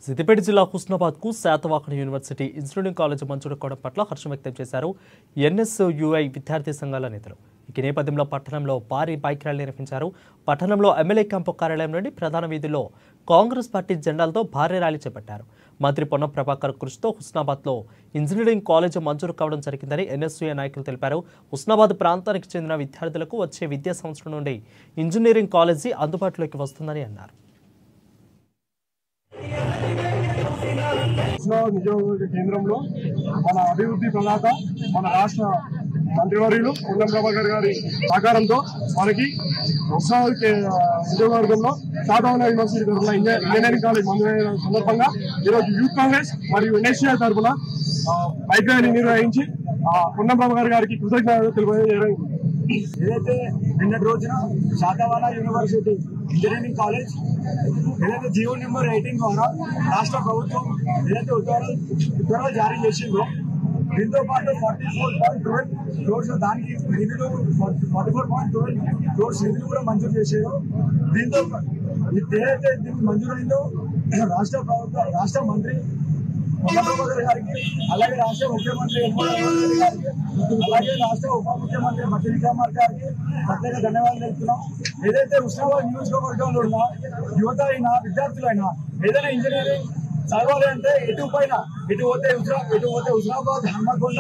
సిద్దిపేట జిల్లా హుస్నాబాద్కు Satavahana university engineering college మంజూరు కావడం పట్ల హర్షం వ్యక్తం చేశారు ఎన్ఎస్యుఐ విద్యార్థి సంఘాల నేతలు. ఈ నేపథ్యంలో పట్టణంలో భారీ బైక్ ర్యాలీ నిర్వహించారు. పట్టణంలో ఎమ్మెల్యే క్యాంపు కార్యాలయం నుండి ప్రధాన వీధిలో కాంగ్రెస్ పార్టీ జెండాలతో భారీ ర్యాలీ చేపట్టారు. మంత్రి పొన్నం ప్రభాకర్ కృషితో హుస్నాబాద్లో ఇంజనీరింగ్ కాలేజీ మంజూరు కావడం జరిగిందని ఎన్ఎస్యుఐ నాయకులు తెలిపారు. హుస్నాబాద్ ప్రాంతానికి చెందిన విద్యార్థులకు వచ్చే విద్యా సంవత్సరం నుండి ఇంజనీరింగ్ కాలేజీ అందుబాటులోకి వస్తుందని అన్నారు. నియోజకవర్గ కేంద్రంలో మన అభివృద్ధి ప్రదాత మన రాష్ట్ర మంత్రివర్యులు పొన్నం ప్రభాకర్ గారి సహకారంతో మనకి నియోజకవర్గంలో శాతవాహన యూనివర్సిటీ తరఫున ఇంజనీరింగ్ కాలేజ్ మంజూరైన సందర్భంగా ఈరోజు యూత్ కాంగ్రెస్ మరియు ఎన్ఎస్యుఐ తరఫున బైక్ ర్యాలీ నిర్వహించి పొన్నం ప్రభాకర్ గారికి కృతజ్ఞతలు తెలియజేయడం. ఏదైతే నిన్నటి రోజున శాతవాహన యూనివర్సిటీ ఇంజనీరింగ్ కాలేజ్ ఏదైతే జీవో నెంబర్ 18 ద్వారా రాష్ట్ర ప్రభుత్వం ఏదైతే ఉత్తర్వులు జారీ చేసిందో దీంతో పాటు 44.12 crores దానికి నిధులు 44.12 crores నిధులు కూడా మంజూరు చేశారు. దీంతో ఏదైతే దీనికి మంజూరైందో రాష్ట్ర ప్రభుత్వం రాష్ట్ర మంత్రి ప్రభాకర్ గారికి అలాగే రాష్ట్ర ముఖ్యమంత్రి గారికి అలాగే రాష్ట్ర ఉప ముఖ్యమంత్రి బట్టి విక్రమార్క గారికి ప్రత్యేక ధన్యవాదాలు తెలుపుతున్నాం. ఏదైతే హుస్నాబాద్ నియోజకవర్గంలో ఉన్న యువత అయినా విద్యార్థులైనా ఏదైనా ఇంజనీరింగ్ చదవాలి అంటే ఎటు పోతే హుస్నాబాద్ హన్మకొండ